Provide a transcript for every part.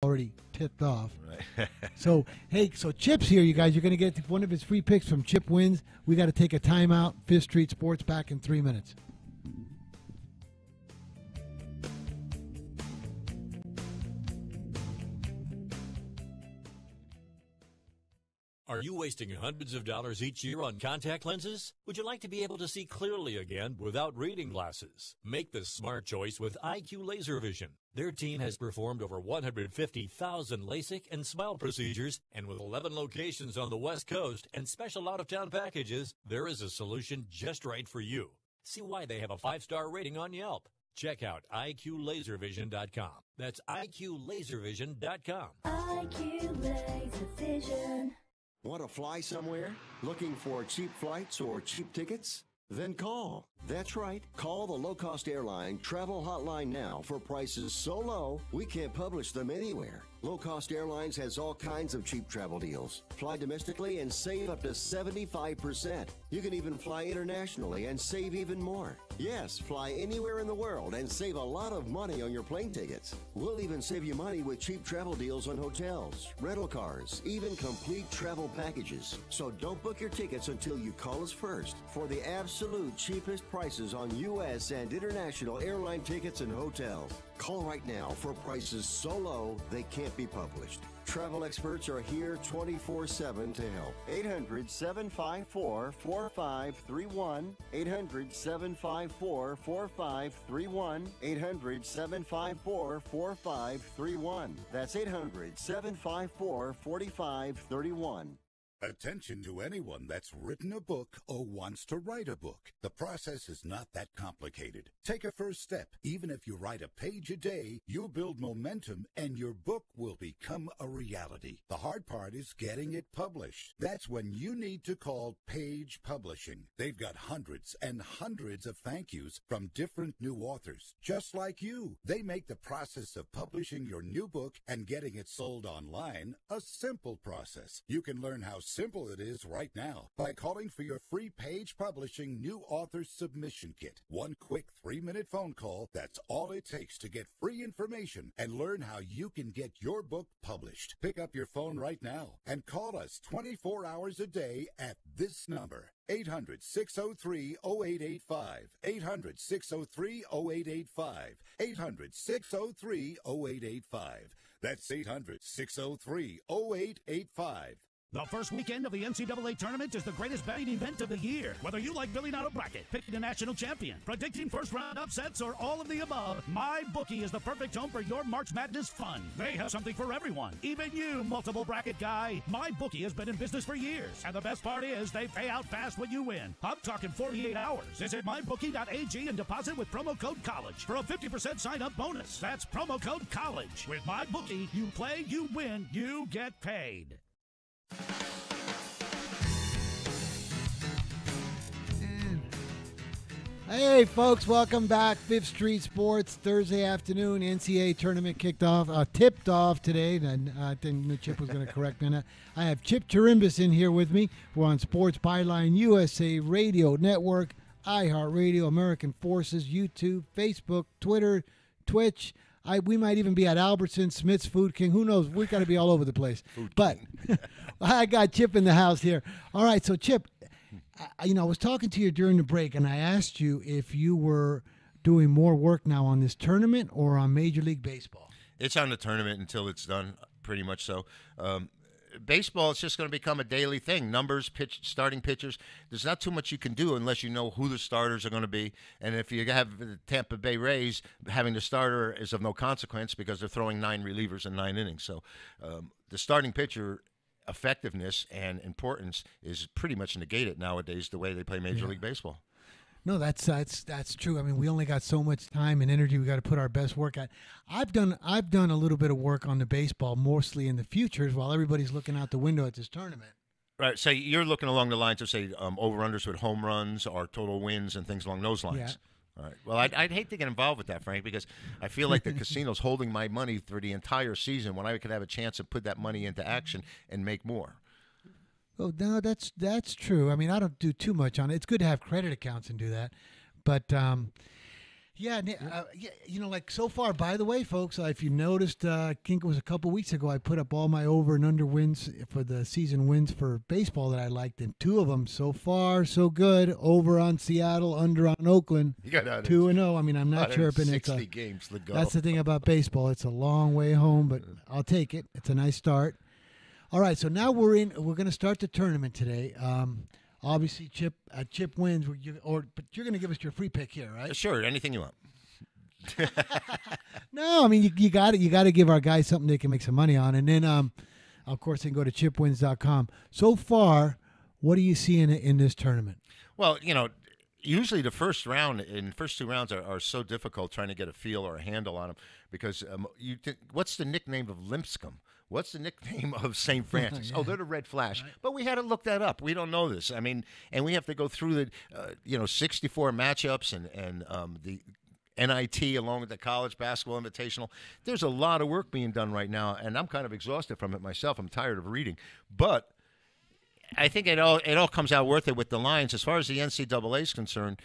already tipped off. Right. So, hey, so Chip's here, you guys. You're going to get one of his free picks from Chip Wins. We got to take a timeout. Fifth Street Sports back in 3 minutes. Are you wasting hundreds of dollars each year on contact lenses? Would you like to be able to see clearly again without reading glasses? Make the smart choice with IQ Laser Vision. Their team has performed over 150,000 LASIK and SMILE procedures, and with 11 locations on the West Coast and special out-of-town packages, there is a solution just right for you. See why they have a 5-star rating on Yelp. Check out IQLaserVision.com. That's IQLaserVision.com. IQ Laser Vision. Want to fly somewhere? Looking for cheap flights or cheap tickets? Then call. That's right. Call the low-cost airline travel hotline now for prices so low we can't publish them anywhere. Low-cost airlines has all kinds of cheap travel deals. Fly domestically and save up to 75%. You can even fly internationally and save even more. Yes, fly anywhere in the world and save a lot of money on your plane tickets. We'll even save you money with cheap travel deals on hotels, rental cars, even complete travel packages. So don't book your tickets until you call us first for the absolute cheapest prices on U.S. and international airline tickets and hotels. Call right now for prices so low they can't be published. Travel experts are here 24/7 to help. 800-754-4531. 800-754-4531. 800-754-4531. That's 800-754-4531. Attention to anyone that's written a book or wants to write a book. The process is not that complicated. Take a first step. Even if you write a page a day, you'll build momentum and your book will become a reality. The hard part is getting it published. That's when you need to call Page Publishing. They've got hundreds and hundreds of thank yous from different new authors, just like you. They make the process of publishing your new book and getting it sold online a simple process. You can learn how simple it is right now by calling for your free Page Publishing New Author Submission Kit. One quick 3-minute phone call, that's all it takes to get free information and learn how you can get your book published. Pick up your phone right now and call us 24 hours a day at this number. 800-603-0885. 800-603-0885. 800-603-0885. That's 800-603-0885. The first weekend of the NCAA tournament is the greatest betting event of the year. Whether you like filling out a bracket, picking a national champion, predicting first-round upsets, or all of the above, MyBookie is the perfect home for your March Madness fun. They have something for everyone, even you, multiple bracket guy. MyBookie has been in business for years, and the best part is they pay out fast when you win. I'm talking 48 hours. Visit mybookie.ag and deposit with promo code COLLEGE for a 50% sign-up bonus. That's promo code COLLEGE. With MyBookie, you play, you win, you get paid. Hey, folks, welcome back. Fifth Street Sports, Thursday afternoon. NCAA tournament tipped off today. And I think Chip was going to correct me on that. I have Chip Chirimbus in here with me. We're on Sports Byline USA Radio Network, iHeartRadio, American Forces, YouTube, Facebook, Twitter, Twitch. We might even be at Albertson, Smith's Food King. Who knows? We've got to be all over the place. But I got Chip in the house here. All right, so Chip, I was talking to you during the break, and I asked you if you were doing more work now on this tournament or on Major League Baseball. It's on the tournament until it's done, pretty much so. Baseball, it's just going to become a daily thing. Numbers, starting pitchers. There's not too much you can do unless you know who the starters are going to be. And if you have the Tampa Bay Rays, having the starter is of no consequence because they're throwing 9 relievers in 9 innings. So the starting pitcher effectiveness and importance is pretty much negated nowadays the way they play Major League Baseball. No, that's true. I mean, we only got so much time and energy. We got to put our best work at. I've done a little bit of work on the baseball, mostly in the futures, while everybody's looking out the window at this tournament. Right. So you're looking along the lines of, say, over-unders with home runs or total wins and things along those lines. Yeah. All right. Well, I'd hate to get involved with that, Frank, because I feel like the casino's holding my money through the entire season when I could have a chance to put that money into action and make more. Oh, no, that's true. I mean, I don't do too much on it. It's good to have credit accounts and do that. But, Yeah, like so far, by the way, folks, if you noticed, I think it was a couple weeks ago, I put up all my over and under wins for the season wins for baseball that I liked, and 2 of them so far, so good. Over on Seattle, under on Oakland. You got 2-0. I mean, I'm not chirping. 60 games to go. That's the thing about baseball. It's a long way home, but I'll take it. It's a nice start. All right, so now we're going to start the tournament today. Obviously, Chip wins, but you're going to give us your free pick here, right? Sure, anything you want. No, I mean you got to give our guys something they can make some money on, and then of course they can go to chipwins.com. So far, what do you see in this tournament? Well, usually the first 2 rounds are so difficult trying to get a feel or a handle on them because what's the nickname of Lipscomb? What's the nickname of St. Francis? Oh, they're the Red Flash. Right. But we had to look that up. We don't know this. I mean, and we have to go through the 64 matchups and the NIT along with the College Basketball Invitational. There's a lot of work being done right now, and I'm kind of exhausted from it myself. I'm tired of reading. But I think it all comes out worth it with the lines. As far as the NCAA is concerned,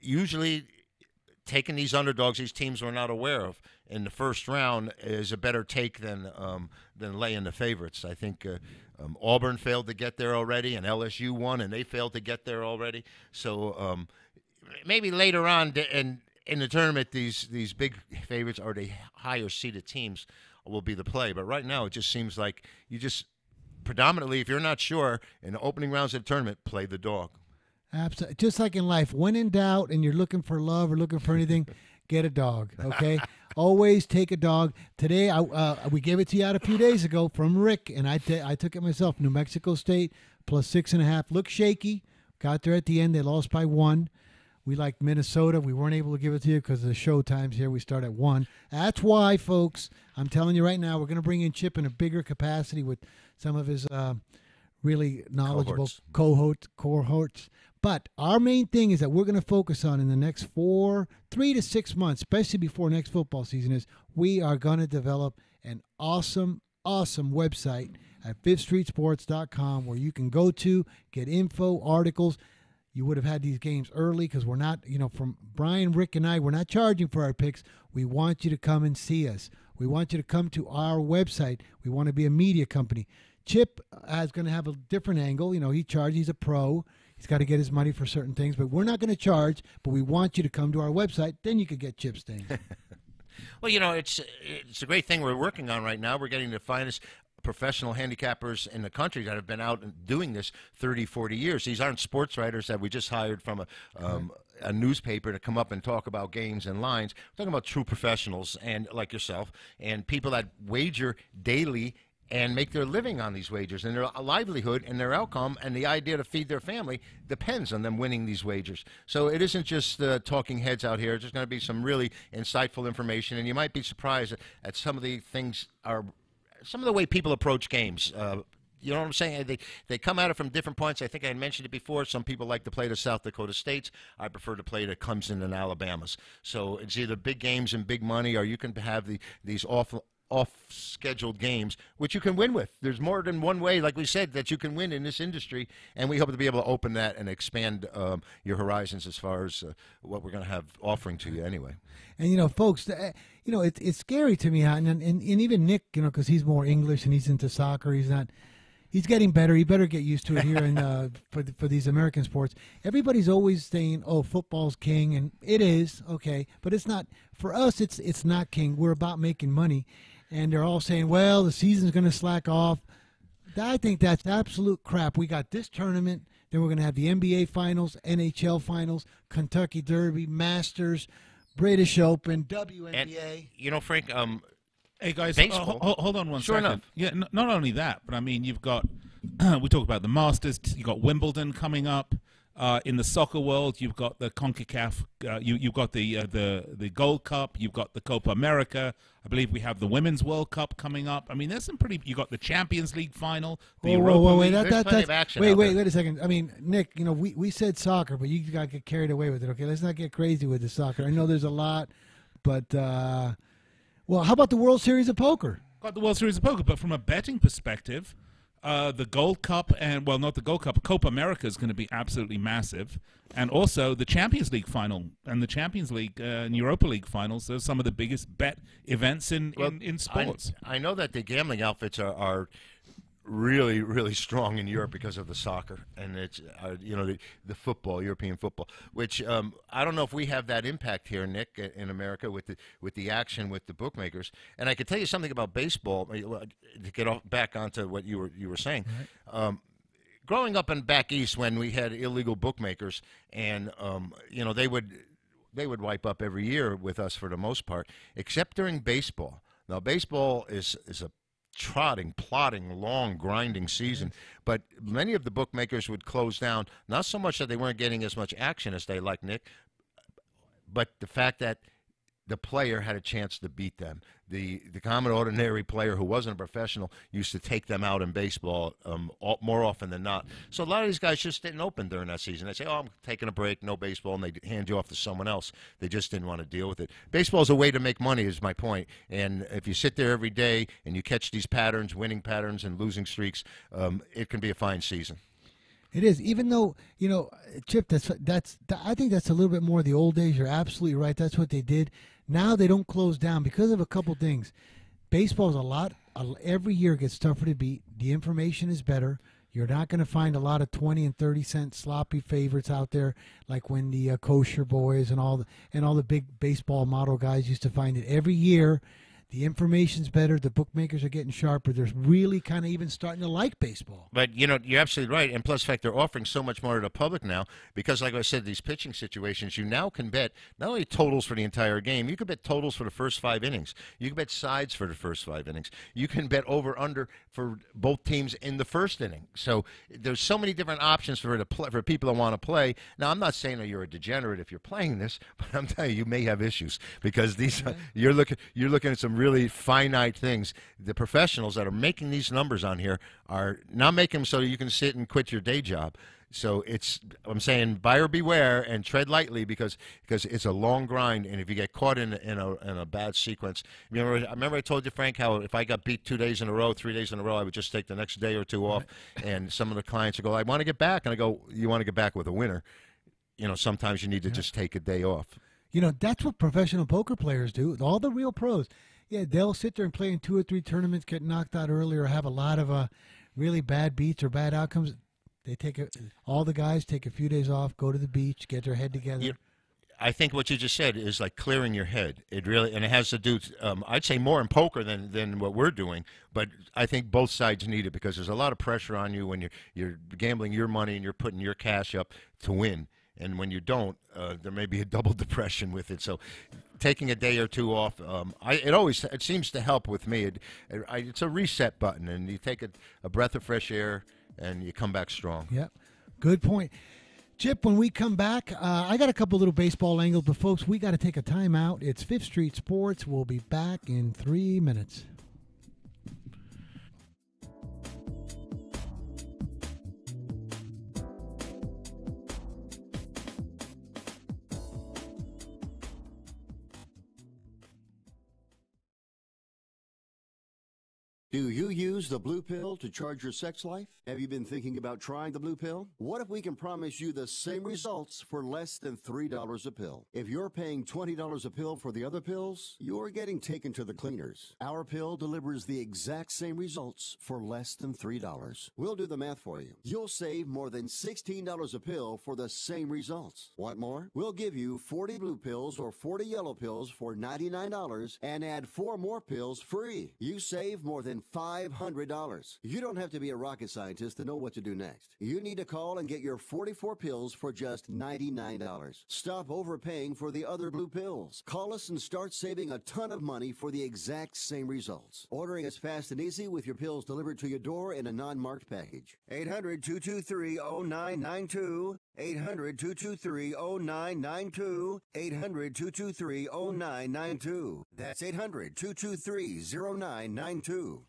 usually taking these underdogs, these teams we're not aware of, in the first round is a better take than laying the favorites. I think Auburn failed to get there already, and LSU won, and they failed to get there already. So maybe later on in the tournament, these big favorites or the higher seeded teams will be the play. But right now, it just seems like you just predominantly, if you're not sure, in the opening rounds of the tournament, play the dog. Absolutely. Just like in life, when in doubt and you're looking for love or looking for anything, get a dog, okay? Always take a dog. Today, we gave it to you out a few days ago from Rick, and I took it myself. New Mexico State plus 6.5. Looked shaky. Got there at the end. They lost by 1. We liked Minnesota. We weren't able to give it to you because of the show times here. We start at 1. That's why, folks, I'm telling you right now, we're going to bring in Chip in a bigger capacity with some of his really knowledgeable cohorts. But our main thing is that we're going to focus on in the next 3 to 6 months, especially before next football season, is we are going to develop an awesome website at fifthstreetsports.com where you can go to, get info, articles. You would have had these games early because we're not, from Brian, Rick, and I, we're not charging for our picks. We want you to come and see us. We want you to come to our website. We want to be a media company. Chip is going to have a different angle. He's a pro. He's got to get his money for certain things, but we're not going to charge, but we want you to come to our website. Then you could get Chip's things. Well, it's a great thing we're working on right now. We're getting the finest professional handicappers in the country that have been out and doing this 30, 40 years. These aren't sports writers that we just hired from a newspaper to come up and talk about games and lines. We're talking about true professionals and like yourself and people that wager daily and make their living on these wagers, and their livelihood and their outcome and the idea to feed their family depends on them winning these wagers. So it isn't just talking heads out here. There's going to be some really insightful information, and you might be surprised at some of the way people approach games. You know what I'm saying? They come at it from different points. I think I had mentioned it before. Some people like to play the South Dakota States. I prefer to play the Clemson and Alabamas. So it's either big games and big money, or you can have these off-scheduled games, which you can win with. There's more than one way, like we said, that you can win in this industry, and we hope to be able to open that and expand your horizons as far as what we're going to have offering to you anyway. And, folks, it's scary to me, and even Nick, because he's more English and he's into soccer, he's getting better. He better get used to it here in, for these American sports. Everybody's always saying, oh, football's king, and it is, okay, but it's not. For us, it's not king. We're about making money. And they're all saying, well, the season's going to slack off. I think that's absolute crap. We got this tournament. Then we're going to have the NBA Finals, NHL Finals, Kentucky Derby, Masters, British Open, WNBA. And, Frank, hey, guys, hold on one sure second. Enough. Yeah, not only that, but, I mean, you've got we talk about the Masters. You've got Wimbledon coming up. In the soccer world, you've got the CONCACAF, you've got the Gold Cup, you've got the Copa America. I believe we have the Women's World Cup coming up. I mean, there's some you got the Champions League final, the Europa League. There's plenty of action. Wait a second. I mean, Nick, we said soccer, but you got to get carried away with it. Okay, let's not get crazy with the soccer. I know there's a lot, but how about the World Series of Poker? Got the World Series of Poker, but from a betting perspective. The Gold Cup and, well, not the Gold Cup, Copa America is going to be absolutely massive. And also the Champions League final and the Champions League and Europa League finals are some of the biggest bet events in sports. I know that the gambling outfits are really, really strong in Europe because of the soccer and it's the football, European football. Which I don't know if we have that impact here, Nick, in America with the action with the bookmakers. And I could tell you something about baseball to get back onto what you were saying. Right. Growing up back east when we had illegal bookmakers, and they would wipe up every year with us for the most part, except during baseball. Now baseball is a plodding, long, grinding season. But many of the bookmakers would close down, not so much that they weren't getting as much action as they like, Nick, but the fact that the player had a chance to beat them. The common ordinary player who wasn't a professional used to take them out in baseball more often than not. So a lot of these guys just didn't open during that season. They say, I'm taking a break, no baseball, and they hand you off to someone else. They just didn't want to deal with it. Baseball is a way to make money is my point. And if you sit there every day and you catch these patterns, winning patterns and losing streaks, it can be a fine season. It is, even though, Chip, I think that's a little bit more the old days. You're absolutely right. That's what they did. Now they don't close down because of a couple things. Baseball's every year gets tougher to beat. The information is better. You're not going to find a lot of 20 and 30 cent sloppy favorites out there like when the Kosher boys and all the big baseball model guys used to find it every year. The information's better. The bookmakers are getting sharper. They're really kind of even starting to like baseball. But, you're absolutely right. And plus, in fact, they're offering so much more to the public now because, like I said, these pitching situations, you now can bet not only totals for the entire game, you can bet totals for the first 5 innings. You can bet sides for the first 5 innings. You can bet over-under for both teams in the first inning. So there's so many different options for people that want to play. Now, I'm not saying that you're a degenerate if you're playing this, but I'm telling you may have issues because you're looking at some really finite things. The professionals that are making these numbers on here are not making them so you can sit and quit your day job. So I'm saying buyer beware and tread lightly because it's a long grind. And if you get caught in a bad sequence, I remember I told you, Frank, how if I got beat 2 days in a row, 3 days in a row, I would just take the next day or two off. And some of the clients would go, I want to get back. And I go, you want to get back with a winner. Sometimes you need to just take a day off. That's what professional poker players do. All the real pros. Yeah, they'll sit there and play in 2 or 3 tournaments, get knocked out early, or have a lot of really bad beats or bad outcomes. They all the guys take a few days off, go to the beach, get their head together. I think what you just said is like clearing your head. It really, and it has to do, I'd say more in poker than what we're doing, but I think both sides need it because there's a lot of pressure on you when you're gambling your money and you're putting your cash up to win. And when you don't, there may be a double depression with it. So taking a day or two off, it seems to help with me. It's a reset button, and you take a breath of fresh air, and you come back strong. Yep, good point. Chip, when we come back, I got a couple little baseball angles, but folks, we got to take a timeout. It's Fifth Street Sports. We'll be back in 3 minutes. Do you use the blue pill to charge your sex life? Have you been thinking about trying the blue pill? What if we can promise you the same results for less than $3 a pill? If you're paying $20 a pill for the other pills, you're getting taken to the cleaners. Our pill delivers the exact same results for less than $3. We'll do the math for you. You'll save more than $16 a pill for the same results. Want more? We'll give you 40 blue pills or 40 yellow pills for $99 and add 4 more pills free. You save more than $500. You don't have to be a rocket scientist to know what to do next. You need to call and get your 44 pills for just $99. Stop overpaying for the other blue pills. Call us and start saving a ton of money for the exact same results. Ordering is fast and easy with your pills delivered to your door in a non-marked package. 800-223-0992. 800-223-0992. 800-223-0992. That's 800-223-0992.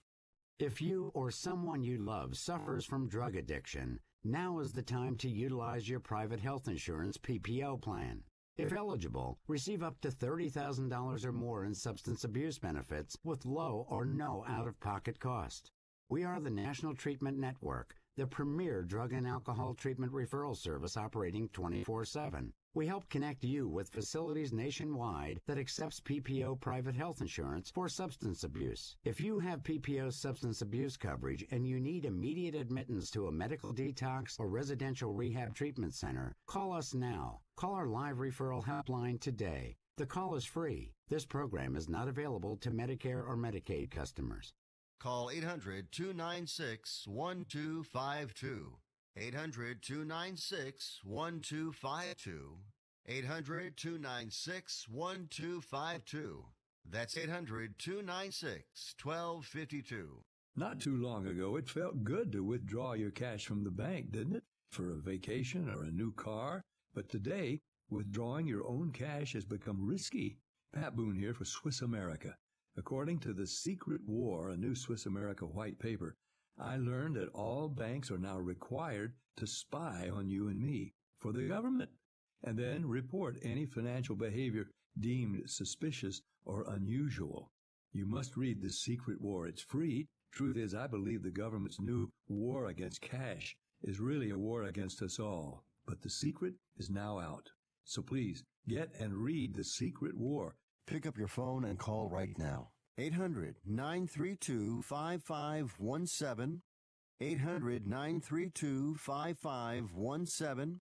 If you or someone you love suffers from drug addiction, now is the time to utilize your private health insurance PPO plan. If eligible, receive up to $30,000 or more in substance abuse benefits with low or no out-of-pocket cost. We are the National Treatment Network, the premier drug and alcohol treatment referral service operating 24/7. We help connect you with facilities nationwide that accepts PPO private health insurance for substance abuse. If you have PPO substance abuse coverage and you need immediate admittance to a medical detox or residential rehab treatment center, call us now. Call our live referral helpline today. The call is free. This program is not available to Medicare or Medicaid customers. Call 800-296-1252. 800-296-1252. 800-296-1252. That's 800-296-1252. Not too long ago, it felt good to withdraw your cash from the bank, didn't it? For a vacation or a new car. But today, withdrawing your own cash has become risky. Pat Boone here for Swiss America. According to The Secret War, a new Swiss America white paper, I learned that all banks are now required to spy on you and me for the government, and then report any financial behavior deemed suspicious or unusual. You must read The Secret War. It's free. Truth is, I believe the government's new war against cash is really a war against us all. But The Secret is now out. So please, get and read The Secret War. Pick up your phone and call right now. 800-932-5517. 800-932-5517.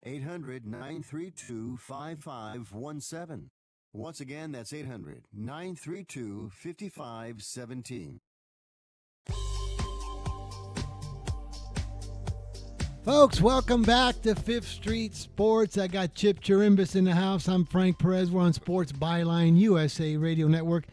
800-932-5517. Once again, that's 800-932-5517. Folks, welcome back to Fifth Street Sports. I got Chip Chirimbus in the house. I'm Frank Perez. We're on Sports Byline USA Radio Network.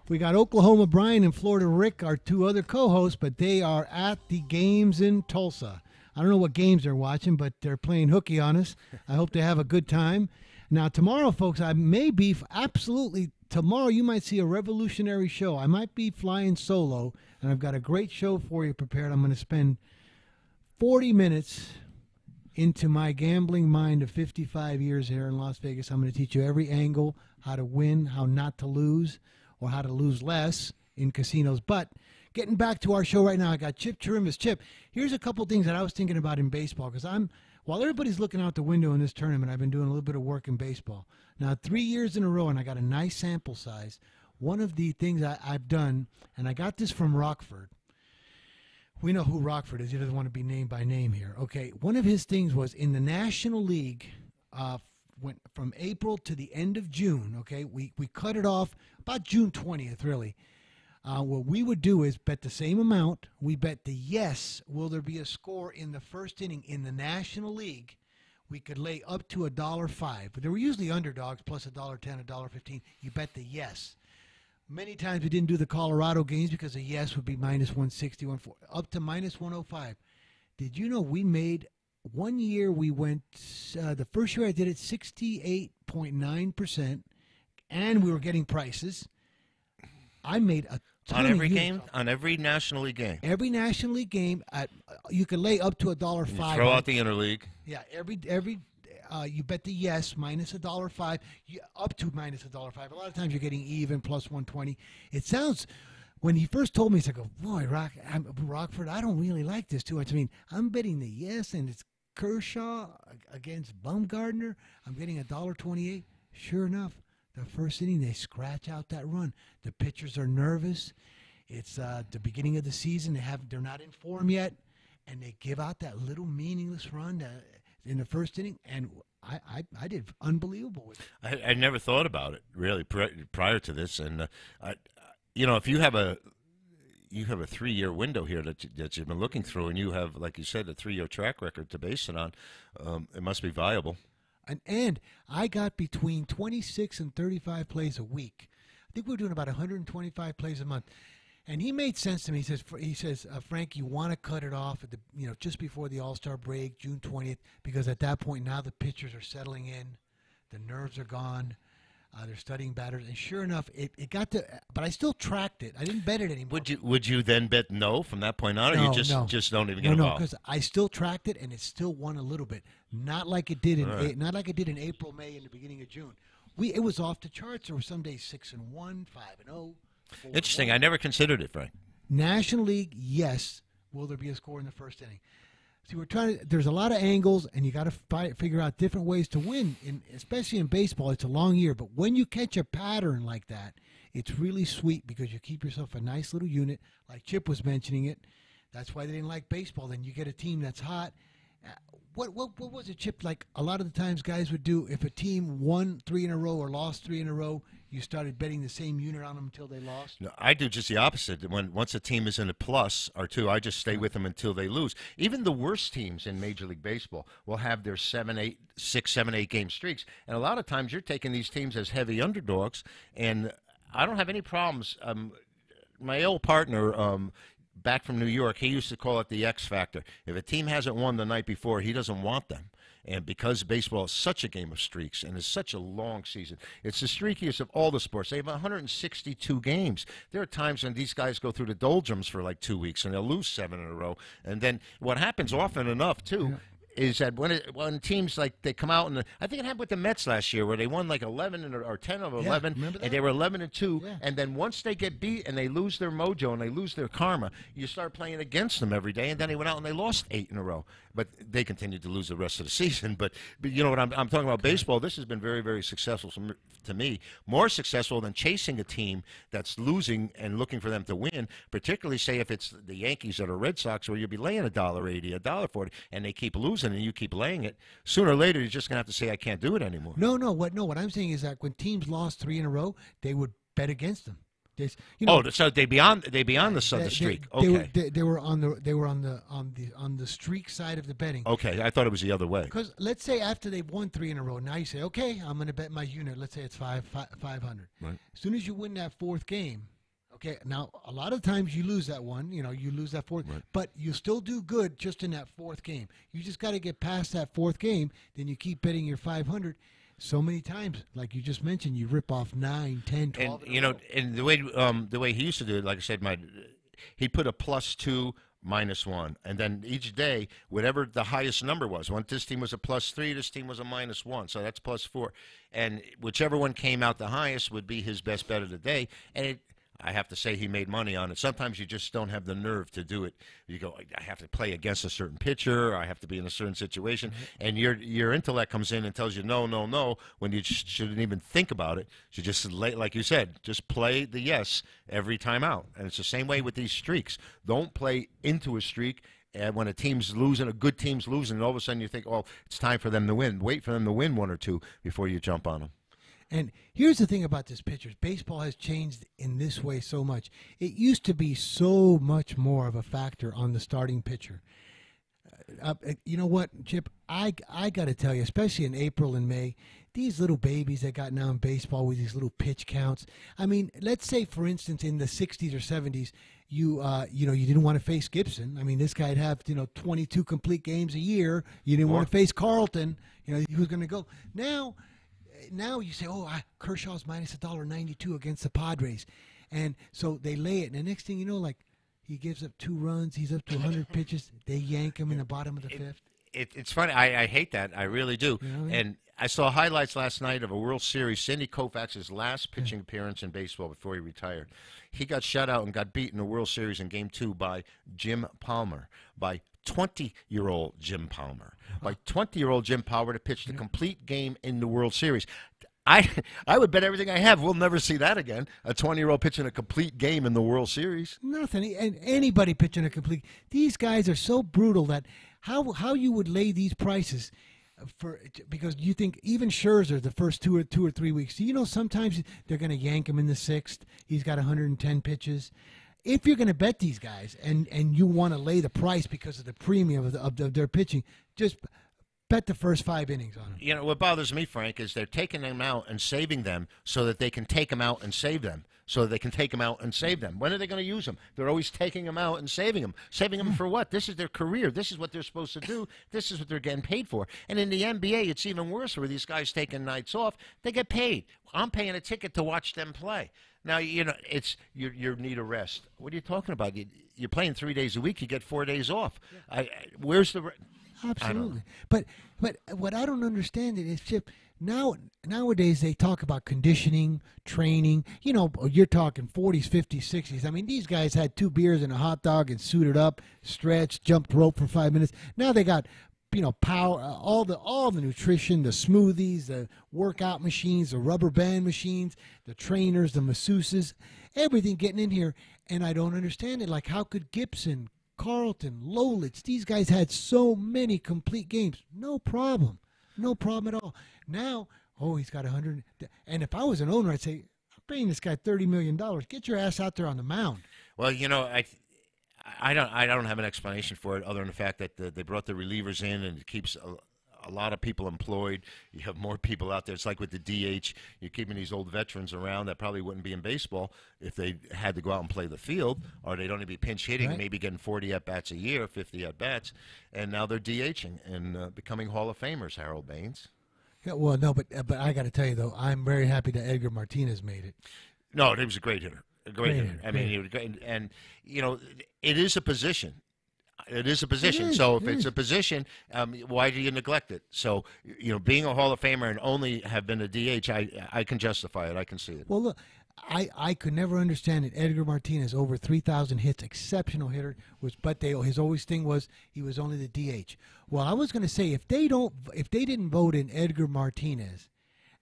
We got Oklahoma Brian and Florida Rick, our two other co-hosts, but they are at the games in Tulsa. I don't know what games they're watching, but they're playing hooky on us. I hope they have a good time. Now, tomorrow, folks, I may be absolutely – tomorrow you might see a revolutionary show. I might be flying solo, and I've got a great show for you prepared. I'm going to spend 40 minutes into my gambling mind of 55 years here in Las Vegas. I'm going to teach you every angle, how to win, how not to lose, or how to lose less in casinos. But getting back to our show right now, I got Chip Chirimbus. Chip, here's a couple things that I was thinking about in baseball, because while everybody's looking out the window in this tournament, I've been doing a little bit of work in baseball. Now, 3 years in a row, and I got a nice sample size. One of the things I've done, and I got this from Rockford. We know who Rockford is. He doesn't want to be named by name here. Okay, one of his things was in the National League, went from April to the end of June. Okay, we cut it off about June 20th, really. What we would do is bet the same amount. We bet the yes, will there be a score in the first inning in the National League? We could lay up to $1.05, but they were usually underdogs plus $1.10, $1.15. You bet the yes. Many times we didn't do the Colorado games because the yes would be minus 160, 140, up to minus 105. Did you know we made one year? We went the first year I did it 68.9%, and we were getting prices. I made a ton on every of game, on every National League game. Every National League game, you could lay up to $1.05. Throw out the interleague. Yeah, every you bet the yes minus $1.05, up to minus $1.05. A lot of times you're getting even plus 120. It sounds. When he first told me, he's like, oh, boy, Rockford, I don't really like this too much. I mean, I'm betting the yes, and it's Kershaw against Bumgarner. I'm getting $1.28. Sure enough, the first inning, they scratch out that run. The pitchers are nervous. It's the beginning of the season. They're not in form yet, and they give out that little meaningless run in the first inning, and I did unbelievable with it. I never thought about it really prior to this, and if you have a 3-year window here that you've been looking through, and you have, like you said, a 3-year track record to base it on, it must be viable. And I got between 26 and 35 plays a week. I think we're doing about 125 plays a month. And he made sense to me. He says, Frank, you want to cut it off at just before the All-Star break, June 20th, because at that point now the pitchers are settling in, the nerves are gone, they're studying batters, and sure enough, it got to. But I still tracked it. I didn't bet it anymore. Would you then bet no from that point on, or you just don't even get involved? No, because I still tracked it, and it still won a little bit. Not like it did in April, May, and the beginning of June. It was off the charts. There were some days 6-1, 5-0. Interesting. I never considered it, Frank. National League, yes. Will there be a score in the first inning? See, there's a lot of angles, and you got to figure out different ways to win. Especially in baseball, it's a long year. But when you catch a pattern like that, it's really sweet because you keep yourself a nice little unit, like Chip was mentioning it. That's why they didn't like baseball. Then you get a team that's hot. What was it, Chip? Like a lot of the times guys would do, if a team won 3 in a row or lost 3 in a row, you started betting the same unit on them until they lost? No, I do just the opposite. Once a team is in a plus or two, I just stay with them until they lose. Even the worst teams in Major League Baseball will have their 6, 7, 8 game streaks. And a lot of times you're taking these teams as heavy underdogs, and I don't have any problems. My old partner, back from New York, he used to call it the X factor. If a team hasn't won the night before, he doesn't want them. And because baseball is such a game of streaks and is such a long season, it's the streakiest of all the sports. They have 162 games. There are times when these guys go through the doldrums for like 2 weeks and they'll lose 7 in a row. And then what happens often enough, too, is that when teams like they come out and I think it happened with the Mets last year where they won like 11 or 10 of 11 and they were 11-2 and then once they get beat and they lose their mojo and they lose their karma, you start playing against them every day, and then they went out and they lost 8 in a row, but they continued to lose the rest of the season. But you know what I'm talking about? Baseball. This has been very, very successful to me, more successful than chasing a team that's losing and looking for them to win. Particularly, say if it's the Yankees or the Red Sox, where you'll be laying $1.80, $1.40, and they keep losing. And you keep laying it, sooner or later you're just going to have to say, I can't do it anymore. What I'm saying is that when teams lost 3 in a row, they would bet against them. So they beyond the streak. Okay. They were on the streak side of the betting. Okay, I thought it was the other way. Because let's say after they've won 3 in a row, now you say, okay, I'm going to bet my unit. Let's say it's 500. Right. As soon as you win that 4th game, okay, now a lot of times you lose that one, you lose that 4th, but you still do good just in that 4th game. You just got to get past that 4th game, then you keep betting your 500 so many times. Like you just mentioned, you rip off 9, 10, 12. And and the way he used to do it, like I said, he'd put a +2, -1, and then each day, whatever the highest number was. Once this team was a +3, this team was a -1, so that's +4, and whichever one came out the highest would be his best bet of the day. And I have to say he made money on it. Sometimes you just don't have the nerve to do it. You go, I have to play against a certain pitcher, or I have to be in a certain situation, and your intellect comes in and tells you no, when you shouldn't even think about it. You just, like you said, just play the yes every time out. And it's the same way with these streaks. Don't play into a streak. And when a team's losing, a good team's losing, and all of a sudden you think, oh, it's time for them to win. Wait for them to win 1 or 2 before you jump on them. And here's the thing about this pitchers. Baseball has changed in this way so much. It used to be so much more of a factor on the starting pitcher. You know what, Chip? I got to tell you, especially in April and May, these little babies that got now in baseball with these little pitch counts. I mean, let's say, for instance, in the 60s or 70s, you didn't want to face Gibson. I mean, this guy'd have 22 complete games a year. You didn't want to face Carlton. He was going to go now you say, Kershaw's minus $1.92 against the Padres. And so they lay it. And the next thing you know, like, he gives up 2 runs. He's up to 100 pitches. They yank him in the bottom of the 5th. It's funny. I hate that. I really do. You know what I mean? And I saw highlights last night of a World Series. Sandy Koufax's last pitching appearance in baseball before he retired. He got shut out and got beat in the World Series in Game 2 by Jim Palmer, by 20-year-old Jim Palmer. By 20-year-old Jim Palmer to pitch the complete game in the World Series. I would bet everything I have we'll never see that again. A 20-year-old pitching a complete game in the World Series. Nothing. And anybody pitching a complete. These guys are so brutal that how you would lay these prices because you think even Scherzer the first 2 or 3 weeks. Sometimes they're going to yank him in the 6th. He's got 110 pitches. If you're going to bet these guys and you want to lay the price because of the premium of their pitching, just bet the first 5 innings on them. What bothers me, Frank, is they're taking them out and saving them so that they can take them out and save them. So that they can take them out and save them. When are they going to use them? They're always taking them out and saving them. Saving them for what? This is their career. This is what they're supposed to do. This is what they're getting paid for. And in the NBA, it's even worse where these guys taking nights off. They get paid. I'm paying a ticket to watch them play. Now, it's you need a rest. What are you talking about? You're playing 3 days a week. You get 4 days off. Where's the Absolutely. But what I don't understand is, Chip, nowadays they talk about conditioning, training. You're talking 40s, 50s, 60s. I mean, these guys had 2 beers and a hot dog and suited up, stretched, jumped rope for 5 minutes. Now they got power, all the nutrition, the smoothies, the workout machines, the rubber band machines, the trainers, the masseuses, everything getting in here. And I don't understand it. Like, how could Gibson, Carlton, Lolitz, these guys had so many complete games. No problem at all. Now, he's got 100. And if I was an owner, I'd say, I'm paying this guy $30 million. Get your ass out there on the mound. Well, I don't have an explanation for it other than the fact that they brought the relievers in, and it keeps a lot of people employed. You have more people out there. It's like with the DH. You're keeping these old veterans around that probably wouldn't be in baseball if they had to go out and play the field, or they'd only be pinch hitting, Right. maybe getting 40 at-bats a year, 50 at-bats, and now they're DHing and becoming Hall of Famers, Harold Baines. Yeah, well, no, but I got to tell you, though, I'm very happy that Edgar Martinez made it. No, he was a great hitter. A great hitter. I mean, great. he was great. And, it is a position. It is a position. is, So if it it's is. a position, why do you neglect it? So, being a Hall of Famer and only have been a DH, I can justify it. I can see it. Well, look, I could never understand it. Edgar Martinez, over 3,000 hits, exceptional hitter. His always thing was he was only the DH. Well, I was going to say, if they didn't vote in Edgar Martinez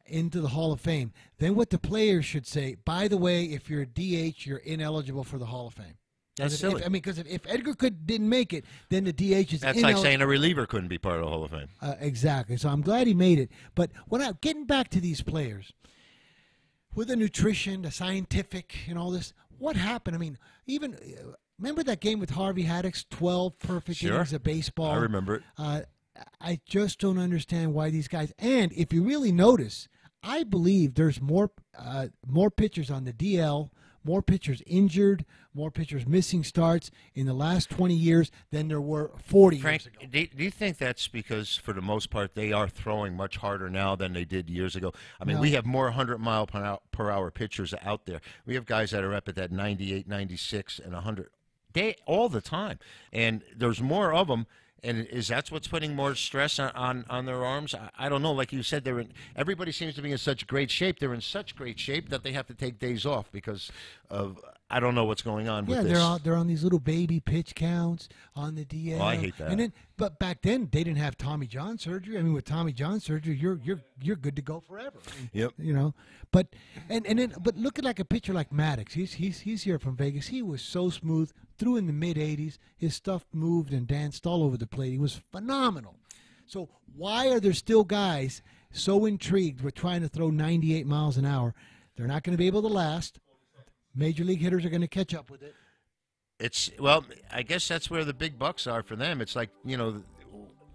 into the Hall of Fame, then what the players should say, by the way, if you're a DH, you're ineligible for the Hall of Fame. That's silly. Because if Edgar didn't make it, then the DH is That's like saying a reliever couldn't be part of the Hall of Fame. Exactly. So I'm glad he made it. But getting back to these players, with the nutrition, the scientific, and all this, what happened? I mean, even remember that game with Harvey Haddix, 12 perfect Sure. innings of baseball? I remember it. I just don't understand why these guys. And if you really notice, I believe there's more pitchers on the DL, more pitchers injured, more pitchers missing starts in the last 20 years than there were 40 Frank, years ago. do you think that's because, for the most part, they are throwing much harder now than they did years ago? I mean, No. we have more 100-mile-per-hour pitchers out there. We have guys that are up at that 98, 96, and 100 all the time. And there's more of them. And is that what's putting more stress on their arms? I don't know. Like you said, everybody seems to be in such great shape. They're in such great shape that they have to take days off because of, I don't know what's going on with this. They're on these little baby pitch counts on the DL. Oh, I hate that. But back then they didn't have Tommy John surgery. I mean, with Tommy John surgery, you're good to go forever. Yep. But but look at like a pitcher like Maddox. He's here from Vegas. He was so smooth. Threw in the mid 80s. His stuff moved and danced all over the plate. He was phenomenal. So why are there still guys so intrigued with trying to throw 98 miles an hour? They're not going to be able to last. Major league hitters are going to catch up with it. I guess that's where the big bucks are for them. It's like,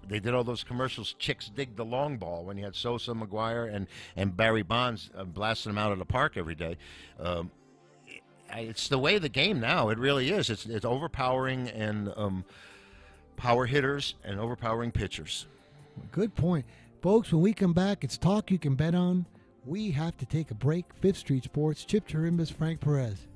they did all those commercials, chicks dig the long ball, when you had Sosa, McGuire, and Barry Bonds blasting them out of the park every day. It's the way of the game now. It really is. It's overpowering and power hitters and overpowering pitchers. Good point. Folks, when we come back, it's talk you can bet on. We have to take a break. Fifth Street Sports, Chip Chirimbas, Frank Perez.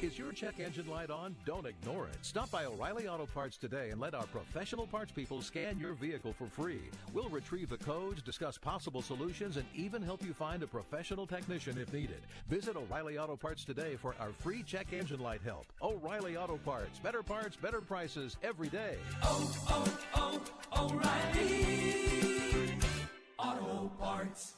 Is your check engine light on? Don't ignore it. Stop by O'Reilly Auto Parts today and let our professional parts people scan your vehicle for free. We'll retrieve the codes, discuss possible solutions, and even help you find a professional technician if needed. Visit O'Reilly Auto Parts today for our free check engine light help. O'Reilly Auto Parts. Better prices every day. O'Reilly Auto Parts.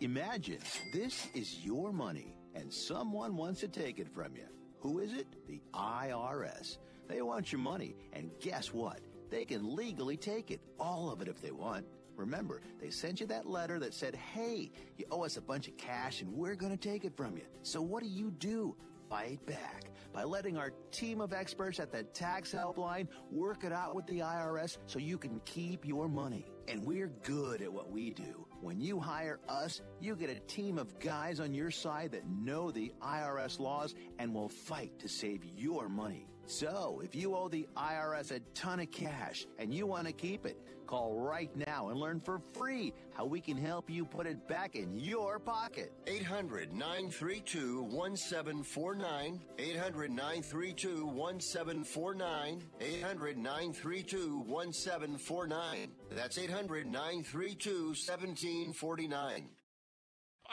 Imagine this is your money and someone wants to take it from you. Who is it? The IRS. They want your money, and guess what? They can legally take it, all of it if they want. Remember, they sent you that letter that said, hey, you owe us a bunch of cash and we're going to take it from you. So what do? Fight back by letting our team of experts at the tax helpline work it out with the IRS so you can keep your money. And we're good at what we do. When you hire us, you get a team of guys on your side that know the IRS laws and will fight to save your money. So, if you owe the IRS a ton of cash and you want to keep it, call right now and learn for free how we can help you put it back in your pocket. 800-932-1749. 800-932-1749. 800-932-1749. That's 800-932-1749.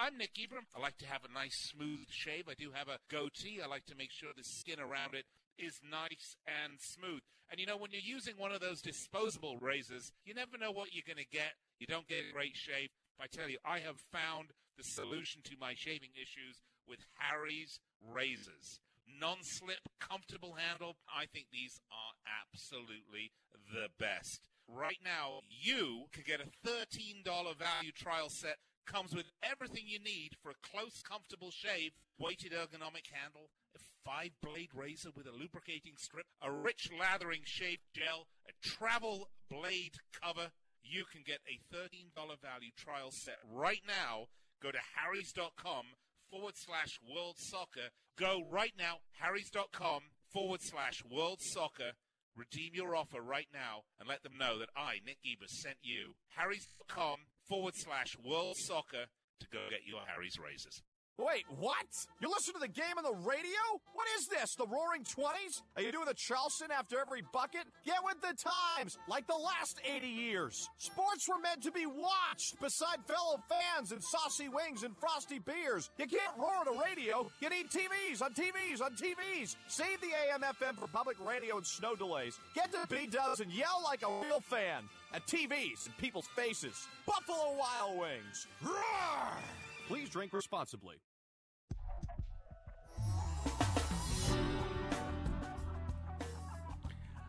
I'm Nick Ebram. I like to have a nice smooth shave. I do have a goatee. I like to make sure the skin around it is nice and smooth. And, you know, when you're using one of those disposable razors, you never know what you're going to get. You don't get a great shave. I tell you, I have found the solution to my shaving issues with Harry's razors. Non-slip, comfortable handle. I think these are absolutely the best. Right now, you can get a $13 value trial set. Comes with everything you need for a close, comfortable shave, weighted ergonomic handle, a 5-blade razor with a lubricating strip, a rich lathering shave gel, a travel blade cover. You can get a $13 value trial set right now. Go to harrys.com/World Soccer. Go right now, harrys.com/World Soccer. Redeem your offer right now and let them know that I, Nick Ebers, sent you. harrys.com/World Soccer to go get your Harry's razors. Wait, what? You listen to the game on the radio? What is this, the Roaring 20s? Are you doing the Charleston after every bucket? Get with the times, like the last 80 years. Sports were meant to be watched beside fellow fans and saucy wings and frosty beers. You can't roar on a radio. You need TVs on TVs on TVs. Save the AM/FM for public radio and snow delays. Get to B-dubs and yell like a real fan at TVs and people's faces. Buffalo Wild Wings. Roar! Please drink responsibly.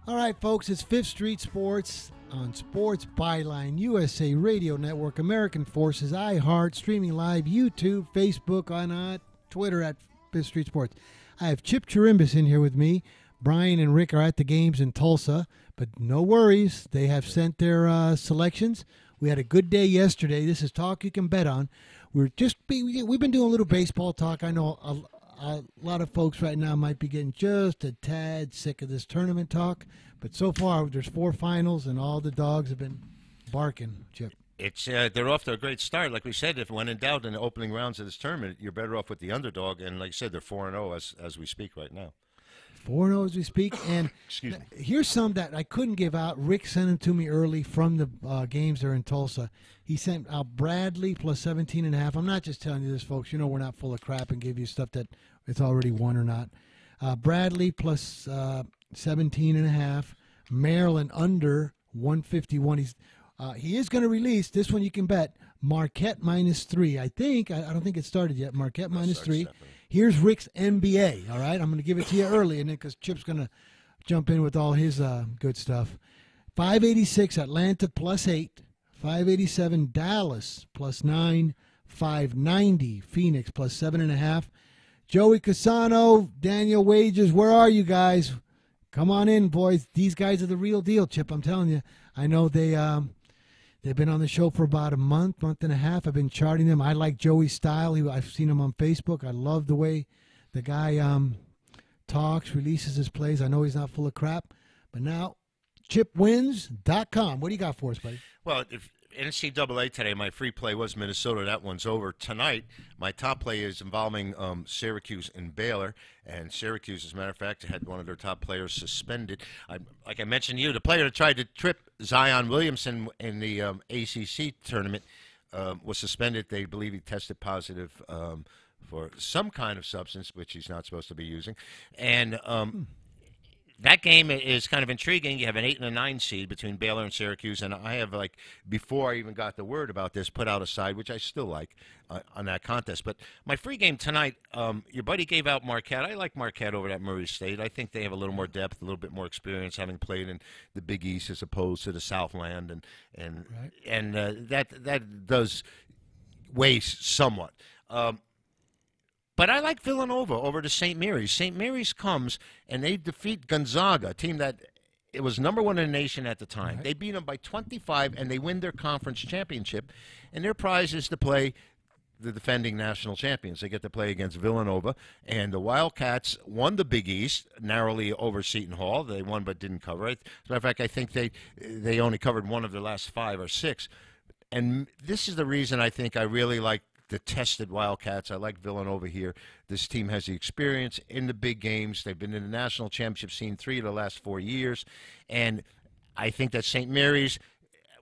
All right, folks, it's Fifth Street Sports on Sports Byline, USA Radio Network, American Forces, iHeart, streaming live, YouTube, Facebook, on Twitter at Fifth Street Sports. I have Chip Chirimbus in here with me. Brian and Rick are at the games in Tulsa, but no worries. They have sent their selections. We had a good day yesterday. This is talk you can bet on. We've been doing a little baseball talk. I know a lot of folks right now might be getting just a tad sick of this tournament talk, but so far there's 4 finals and all the dogs have been barking, Chip. It's they're off to a great start. Like we said, if when in doubt in the opening rounds of this tournament, you're better off with the underdog. And like I said, they're 4-0 as we speak right now. 4-0 as we speak. And Excuse me. Here's some that I couldn't give out. Rick sent them to me early from the games there in Tulsa. He sent out Bradley plus 17.5. I'm not just telling you this, folks. You know we're not full of crap and give you stuff that it's already won or not. Bradley plus 17.5. Maryland under 151. He is going to release, this one you can bet, Marquette minus 3. I don't think it started yet. Marquette minus 3. Here's Rick's NBA, all right? I'm going to give it to you early, and then because Chip's going to jump in with all his good stuff. 586 Atlanta plus 8. 587 Dallas plus 9. 590 Phoenix plus 7.5. Joey Cassano, Daniel Wages, where are you guys? Come on in, boys. These guys are the real deal, Chip. I'm telling you. I know they've been on the show for about a month and a half. I've been charting them. I like Joey's style. I've seen him on Facebook. I love the way the guy talks, releases his plays. I know he's not full of crap. But now, chipwins.com. What do you got for us, buddy? Well, if NCAA today, my free play was Minnesota. That one's over. Tonight, my top play is involving Syracuse and Baylor. And Syracuse, as a matter of fact, had one of their top players suspended. Like I mentioned to you, the player that tried to trip Zion Williamson in the ACC tournament was suspended. They believe he tested positive for some kind of substance, which he's not supposed to be using. And that game is kind of intriguing. You have an 8 and a 9 seed between Baylor and Syracuse, and I have, like, before I even got the word about this, put out a side, which I still like, on that contest. But my free game tonight, your buddy gave out Marquette. I like Marquette over at Murray State. I think they have a little more depth, a little bit more experience, having played in the Big East as opposed to the Southland, and that does weigh somewhat. But I like Villanova over to St. Mary's. St. Mary's comes, and they defeat Gonzaga, a team that it was number 1 in the nation at the time. Right. They beat them by 25, and they win their conference championship. And their prize is to play the defending national champions. They get to play against Villanova, and the Wildcats won the Big East narrowly over Seton Hall. They won but didn't cover it. As a matter of fact, I think they only covered one of their last 5 or 6. And this is the reason I think I really like the tested Wildcats. I like Villanova here. This team has the experience in the big games. They've been in the national championship scene 3 of the last 4 years. And I think that St. Mary's,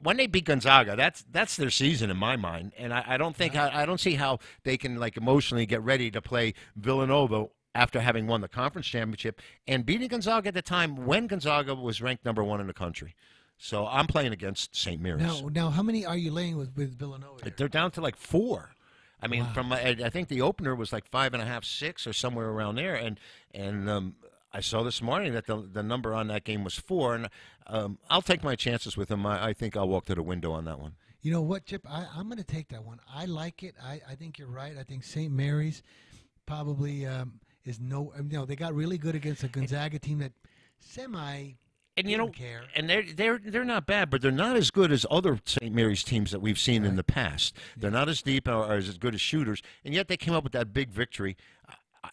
when they beat Gonzaga, that's their season in my mind. And I don't think I don't see how they can like emotionally get ready to play Villanova after having won the conference championship and beating Gonzaga at the time when Gonzaga was ranked number 1 in the country. So I'm playing against St. Mary's. Now, how many are you laying with Villanova here? They're down to like 4. I mean, from I think the opener was like 5.5, 6, or somewhere around there, and I saw this morning that the number on that game was 4, and I'll take my chances with them. I think I'll walk to the window on that one. You know what, Chip? I'm going to take that one. I like it. I think you're right. I think St. Mary's probably is no. They got really good against a Gonzaga team that And and they're not bad, but they're not as good as other St. Mary's teams that we've seen in the past. They're not as deep or as good as shooters, and yet they came up with that big victory.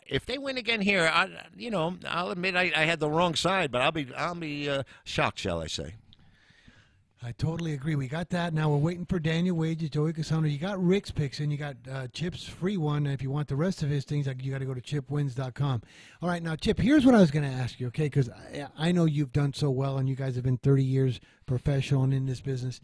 If they win again here, I'll admit I had the wrong side, but I'll be shocked, shall I say? I totally agree. We got that. Now we're waiting for Daniel Wages, Joey Cassano. You got Rick's picks, and you got Chip's free one. And if you want the rest of his things, you got to go to chipwins.com. All right, now, Chip, here's what I was going to ask you, okay, because I know you've done so well, and you guys have been 30 years professional and in this business.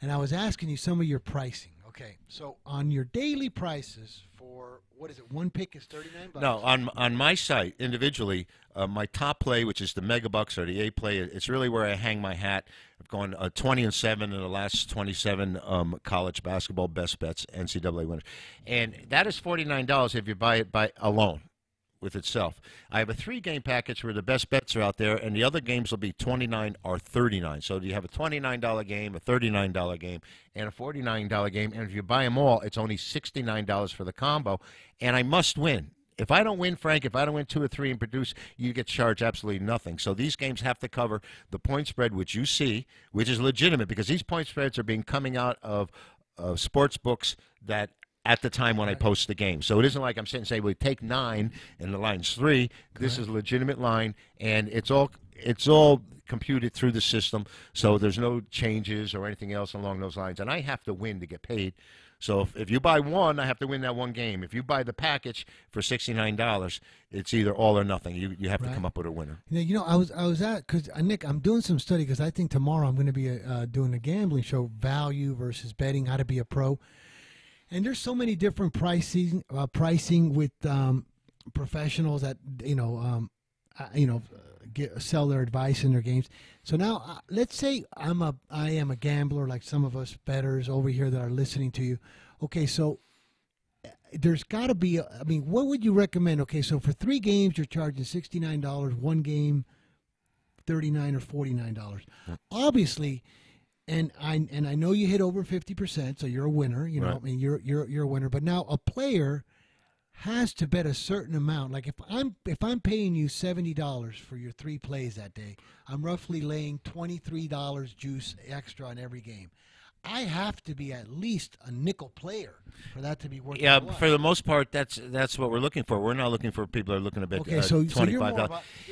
And I was asking you some of your pricing. Okay, so on your daily prices for, what is it, one pick is $39? No, on my site, individually, my top play, which is the Megabucks or the A play, it's really where I hang my hat. I've gone 20-7 in the last 27 college basketball best bets, NCAA winners. And that is $49 if you buy it by alone with itself. I have a 3-game package where the best bets are out there, and the other games will be $29 or $39. So you have a $29 game, a $39 game, and a $49 game. And if you buy them all, it's only $69 for the combo. And I must win. If I don't win, Frank, if I don't win 2 or 3 and produce, you get charged absolutely nothing. So these games have to cover the point spread, which you see, which is legitimate, because these point spreads are being coming out of sports books that at the time when I post the game. So it isn't like I'm sitting and saying, well, take 9 and the line's 3. This is a legitimate line, and it's all computed through the system, so there's no changes or anything else along those lines. And I have to win to get paid. So if you buy one, I have to win that one game. If you buy the package for $69, it's either all or nothing. You have to come up with a winner. I was at, because Nick, I'm doing some study, because I think tomorrow I'm going to be doing a gambling show, value versus betting, how to be a pro. And there's so many different pricing with professionals that sell their advice in their games. So now, let's say I am a gambler, like some of us bettors over here that are listening to you. Okay, so there's got to be. What would you recommend? Okay, so for 3 games, you're charging $69. 1 game, $39 or $49. Obviously. And I know you hit over 50%, so you're a winner. Right. You're a winner. But now a player has to bet a certain amount. Like if I'm paying you $70 for your 3 plays that day, I'm roughly laying $23 juice extra on every game. I have to be at least a nickel player for that to be worth. Yeah, for the most part, that's what we're looking for. We're not looking for people that are looking to bet $25. So you're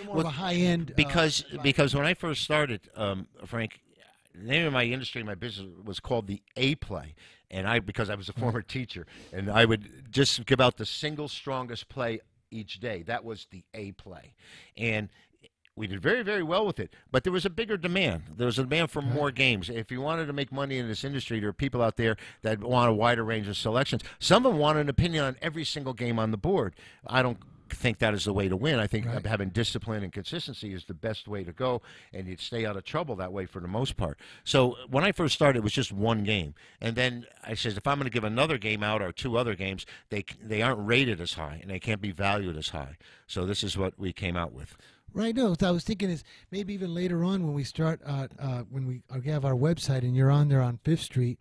more of a high end. Because when I first started, Frank. The name of my industry, my business was called the A play, and because I was a former teacher, and I would just give out the single strongest play each day. That was the A play, and we did very, very well with it. But there was a bigger demand. There was a demand for more games. If you wanted to make money in this industry, there are people out there that want a wider range of selections. Some of them want an opinion on every single game on the board. I don't think that is the way to win. I think having discipline and consistency is the best way to go, and you'd stay out of trouble that way for the most part. So when I first started, it was just 1 game, and then I said, if I'm going to give another game out or 2 other games, they aren't rated as high and they can't be valued as high. So this is what we came out with. Right. No, what I was thinking is maybe even later on when we start, when we have our website and you're on there on 5th Street,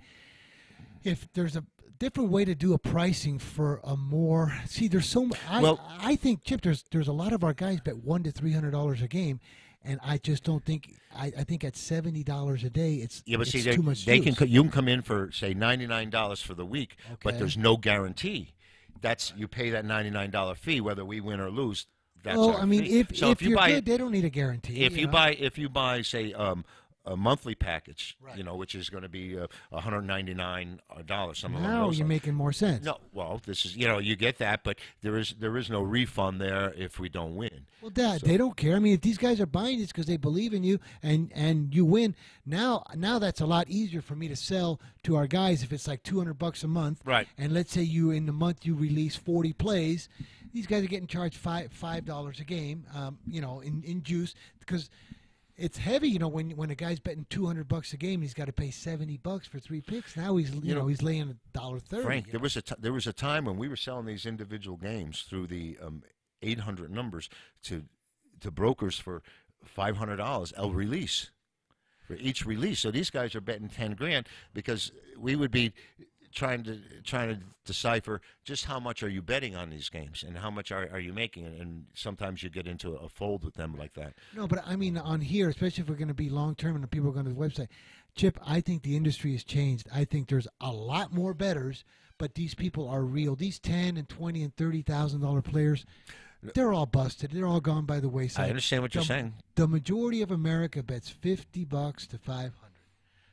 if there's a different way to do a pricing for a more. See, there's so. I think, Chip, there's a lot of our guys bet $100 to $300 a game, And I just don't think. I think at $70 a day, it's but it's see, too much. you juice. can come in for say $99 for the week, but Okay. there's no guarantee. You pay that $99 fee whether we win or lose. That's Well, our I mean, fee. if So you're good, they don't need a guarantee. If you know? buy say a monthly package, which is going to be $199, something along Now those you're lines. making more sense. No, well, this is you get that, but there is no refund there if we don't win. Well, Dad, they don't care. I mean, if these guys are buying this because they believe in you and you win, now that's a lot easier for me to sell to our guys if it's like $200 a month. Right. And let's say in the month you release 40 plays, these guys are getting charged $5 a game, in juice because. It's heavy, when a guy's betting $200 a game, he's got to pay $70 for 3 picks. Now he's he's laying $1.30. Frank, there was a time when we were selling these individual games through the 800 numbers to brokers for $500 el release for each release. So these guys are betting $10,000 because we would be trying to decipher just how much are you betting on these games and how much are you making, and sometimes you get into a fold with them like that. No, but I mean on here, especially if we're going to be long term and the people are going to the website, Chip, I think the industry has changed. I think there's a lot more bettors, but these people are real. These $10,000 and $20,000 and $30,000 players, they're all busted. They're all gone by the wayside. I understand what you're saying. The majority of America bets $50 to $500.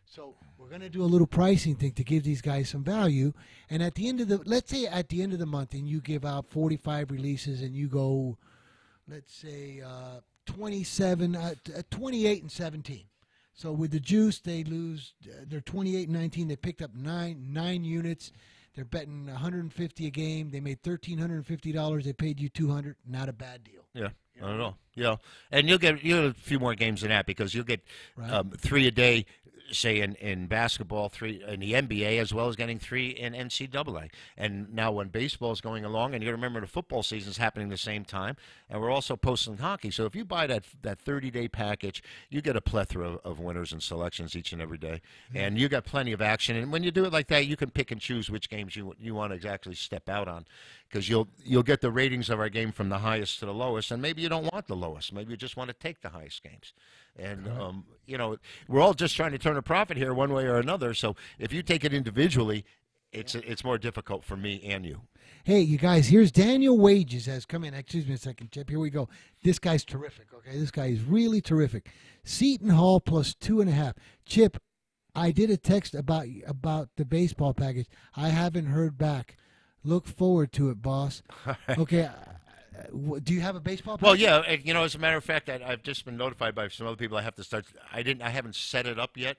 So we're going to do a little pricing thing to give these guys some value. And at the end of let's say at the end of the month, and you give out 45 releases, and you go, let's say 28 and 17. So with the juice, they lose. They're 28 and 19. They picked up nine units. They're betting $150 a game. They made $1,350. They paid you $200. Not a bad deal. Yeah, not at all. Yeah, and you'll get a few more games than that because you'll get 3 a day. Say in basketball, 3 in the NBA, as well as getting 3 in NCAA. And now when baseball is going along, and you got to remember the football season is happening at the same time, and we're also posting hockey. So if you buy that 30-day package, you get a plethora of winners and selections each and every day, and you got plenty of action. And when you do it like that, you can pick and choose which games you want to actually step out on, because you'll get the ratings of our game from the highest to the lowest, and maybe you don't want the lowest. Maybe you just want to take the highest games. And, we're all just trying to turn a profit here one way or another. So if you take it individually, it's more difficult for me and you. Hey, you guys, here's Daniel Wages has come in. Excuse me a second, Chip. Here we go. This guy's terrific, okay? This guy is really terrific. Seton Hall plus 2.5. Chip, I did a text about the baseball package. I haven't heard back. Look forward to it, boss. Okay. Do you have a baseball package? Well, yeah. As a matter of fact, I've just been notified by some other people. I have to start. I haven't set it up yet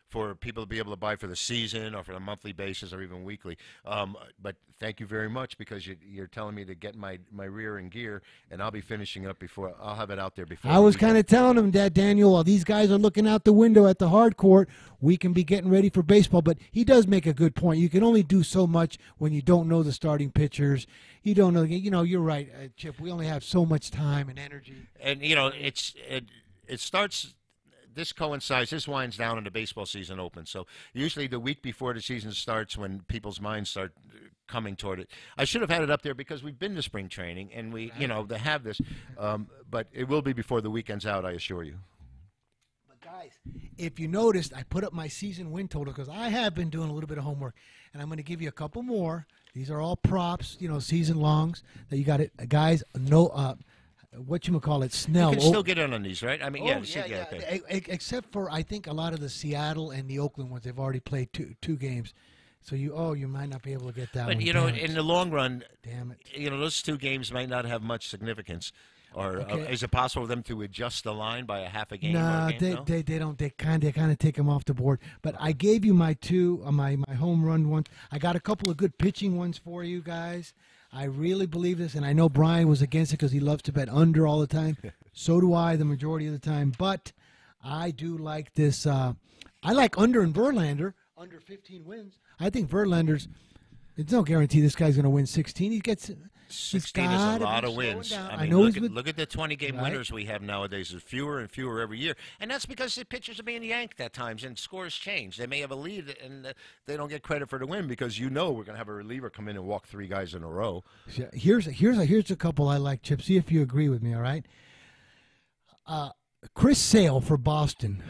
for people to be able to buy for the season or for a monthly basis or even weekly. But thank you very much, because you're telling me to get my rear in gear, and I'll be finishing up before. I'll have it out there before. I was kind of telling him that, Daniel, while these guys are looking out the window at the hard court, we can be getting ready for baseball. But he does make a good point. You can only do so much when you don't know the starting pitchers. You don't know. You're right, Chip. We only have so much time and energy. And it starts. This coincides. This winds down and the baseball season opens. So usually the week before the season starts, when people's minds start coming toward it. I should have had it up there because we've been to spring training and we, they have this. But it will be before the weekend's out, I assure you. But guys, if you noticed, I put up my season win total because I have been doing a little bit of homework, and I'm going to give you a couple more. These are all props, season longs that you got it, guys. No. Whatchamacallit, Snell. You can still get in on these, right? I mean, yeah. Okay. Except for, I think, a lot of the Seattle and the Oakland ones, they've already played two games. So you might not be able to get that one. But, in the long run, damn it. Those 2 games might not have much significance. Or Okay. is it possible for them to adjust the line by a half a game? Nah, or a game? they don't. They kind of take them off the board. But I gave you my 2, my home run ones. I got a couple of good pitching ones for you guys. I really believe this, and I know Brian was against it because he loves to bet under all the time. So do I, the majority of the time. But I do like this. I like under in Verlander, under 15 wins. I think Verlander's. It's no guarantee this guy's going to win 16. He gets 16 is a lot of wins. I mean, look at the 20-game winners we have nowadays. There's fewer and fewer every year. And that's because the pitchers are being yanked at times and scores change. They may have a lead and they don't get credit for the win because we're going to have a reliever come in and walk 3 guys in a row. Here's a couple I like, Chip. See if you agree with me, all right? Chris Sale for Boston.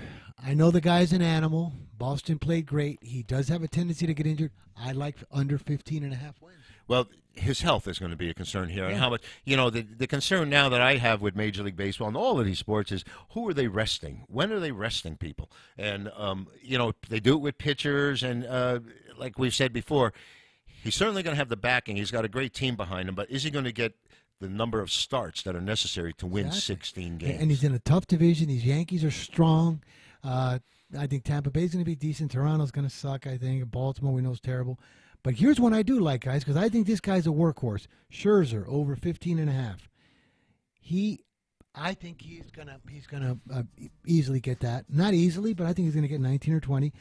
I know the guy's an animal. Boston played great. He does have a tendency to get injured. I like under 15.5 wins. Well, his health is going to be a concern here. And how much, the concern now that I have with Major League Baseball and all of these sports is who are they resting? When are they resting people? And, they do it with pitchers. And like we've said before, he's certainly going to have the backing. He's got a great team behind him. But is he going to get the number of starts that are necessary to win 16 games? And he's in a tough division. These Yankees are strong. I think Tampa Bay's going to be decent. Toronto's going to suck, I think. Baltimore, we know, is terrible. But here's one I do like, guys, because I think this guy's a workhorse. Scherzer, over 15.5. I think he's gonna easily get that. Not easily, but I think he's going to get 19 or 20.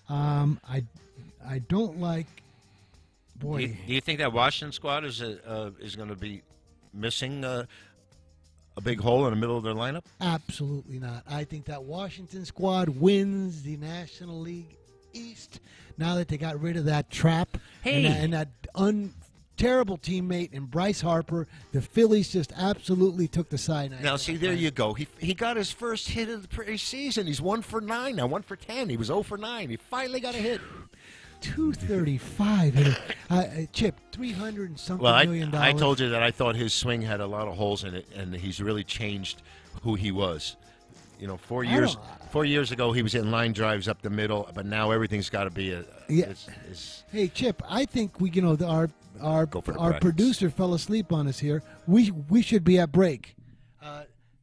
I don't like. Boy, do you think that Washington squad is going to be missing a big hole in the middle of their lineup? Absolutely not. I think that Washington squad wins the National League East now that they got rid of that trap and that terrible teammate in Bryce Harper. The Phillies just absolutely took the side. Now, see, there you go. He got his first hit of the preseason. He's 1 for 9 now, 1 for 10. He was 0 for 9. He finally got a hit. 235. Chip, $300 and something million. I told you that I thought his swing had a lot of holes in it, and he's really changed who he was. 4 years ago he was hitting line drives up the middle, but now everything's got to be Hey, Chip, I think our producer fell asleep on us here. We should be at break.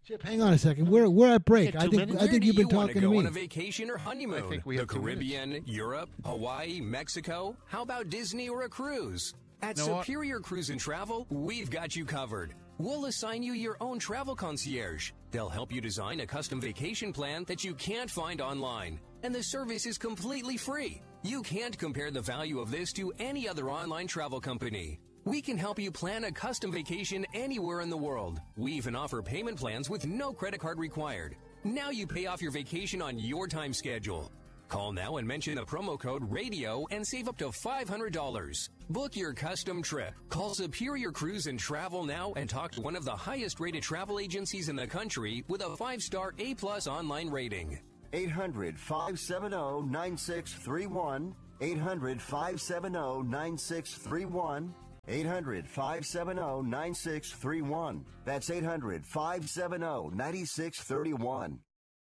Chip, hang on a second. We're at break. I think you've been talking to me. On a vacation or honeymoon? I think we have the Caribbean, Europe, Hawaii, Mexico. How about Disney or a cruise? At Superior Cruise and Travel, we've got you covered. We'll assign you your own travel concierge. They'll help you design a custom vacation plan that you can't find online. And the service is completely free. You can't compare the value of this to any other online travel company. We can help you plan a custom vacation anywhere in the world. We even offer payment plans with no credit card required. Now you pay off your vacation on your time schedule. Call now and mention the promo code RADIO and save up to $500. Book your custom trip. Call Superior Cruise and Travel now and talk to one of the highest rated travel agencies in the country with a 5-star A+ online rating. 800-570-9631. 800-570-9631. 800-570-9631. That's 800-570-9631.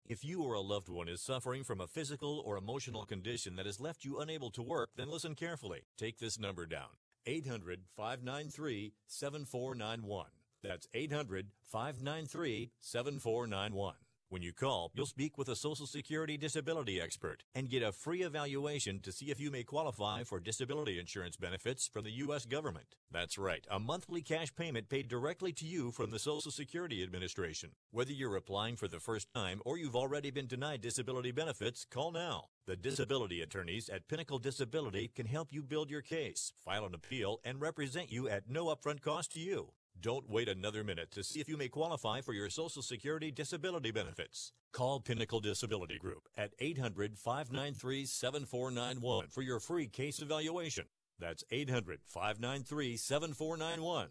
If you or a loved one is suffering from a physical or emotional condition that has left you unable to work, then listen carefully. Take this number down. 800-593-7491. That's 800-593-7491. When you call, you'll speak with a Social Security disability expert and get a free evaluation to see if you may qualify for disability insurance benefits from the U.S. government. That's right, a monthly cash payment paid directly to you from the Social Security Administration. Whether you're applying for the first time or you've already been denied disability benefits, call now. The disability attorneys at Pinnacle Disability can help you build your case, file an appeal, and represent you at no upfront cost to you. Don't wait another minute to see if you may qualify for your Social Security disability benefits. Call Pinnacle Disability Group at 800-593-7491 for your free case evaluation. That's 800-593-7491.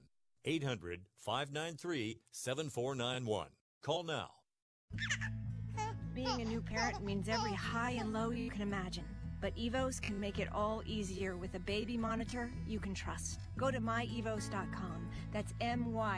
800-593-7491. Call now. Being a new parent means every high and low you can imagine. But Evos can make it all easier with a baby monitor you can trust. Go to myevos.com, that's MYEVOZ.com,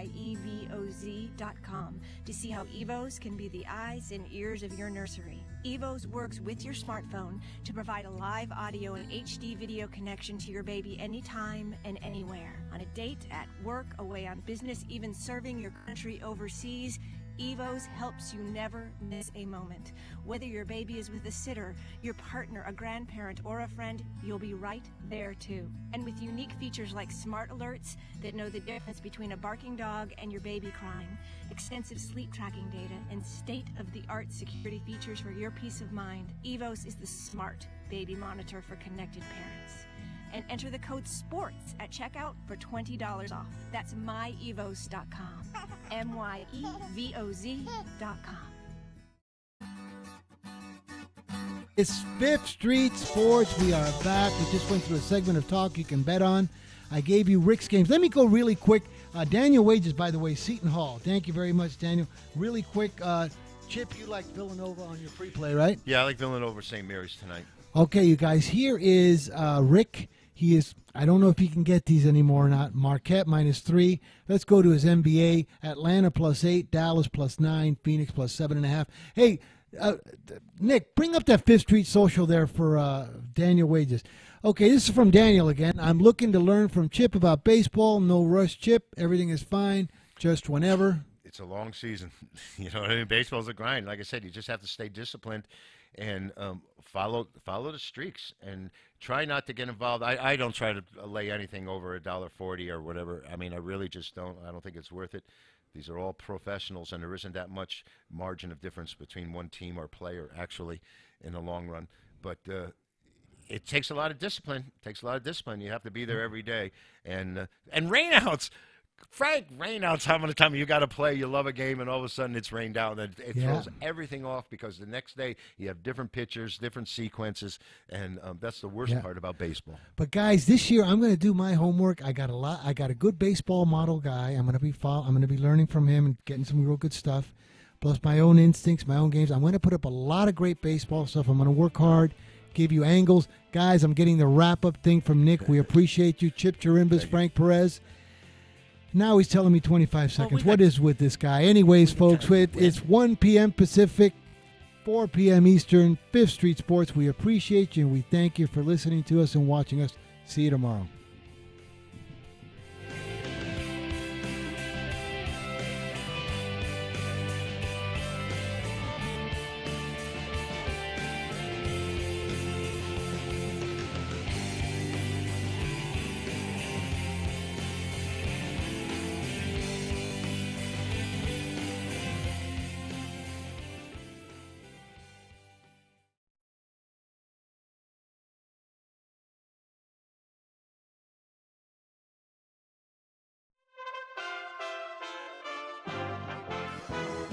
to see how Evos can be the eyes and ears of your nursery. Evos works with your smartphone to provide a live audio and HD video connection to your baby anytime and anywhere. On a date, at work, away on business, even serving your country overseas, Evos helps you never miss a moment. Whether your baby is with a sitter, your partner, a grandparent, or a friend, you'll be right there too. And with unique features like smart alerts that know the difference between a barking dog and your baby crying, extensive sleep tracking data, and state-of-the-art security features for your peace of mind, Evos is the smart baby monitor for connected parents. And enter the code SPORTS at checkout for $20 off. That's myevos.com. MYEVOZ.com. It's Fifth Street Sports. We are back. We just went through a segment of talk you can bet on. I gave you Rick's games. Let me go really quick. Daniel Wages, by the way, Seton Hall. Thank you very much, Daniel. Really quick. Chip, you like Villanova on your free play, right? Yeah, I like Villanova St. Mary's tonight. Okay, you guys, here is Rick. He is, I don't know if he can get these anymore or not. Marquette -3. Let's go to his NBA. Atlanta +8, Dallas +9, Phoenix +7.5. Hey, Nick, bring up that Fifth Street Social there for Daniel Wages. Okay, this is from Daniel again. I'm looking to learn from Chip about baseball. No rush, Chip. Everything is fine, just whenever. It's a long season. You know what I mean? Baseball's a grind. Like I said, you just have to stay disciplined and follow the streaks and try not to get involved. I don't try to lay anything over $1.40 or whatever. I mean, I really just don't. I don't think it's worth it. These are all professionals, and there isn't that much margin of difference between one team or player, actually, in the long run. But it takes a lot of discipline. It takes a lot of discipline. You have to be there every day. And rainouts. Frank, rainouts, how many times you got to play, you love a game, and all of a sudden it's rained out, and it throws everything off because the next day you have different pitchers, different sequences, and that's the worst part about baseball. But guys, this year I'm going to do my homework. I got a good baseball model guy. I'm going to be learning from him and getting some real good stuff, plus my own instincts, my own games. I'm going to put up a lot of great baseball stuff. I'm going to work hard, give you angles. Guys, I'm getting the wrap-up thing from Nick. We appreciate you. Chip Chirimbas, Frank Perez. Now he's telling me 25 seconds. What is with this guy? Anyways, folks, it's 1 p.m. Pacific, 4 p.m. Eastern, 5th Street Sports. We appreciate you, and we thank you for listening to us and watching us. See you tomorrow.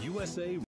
USA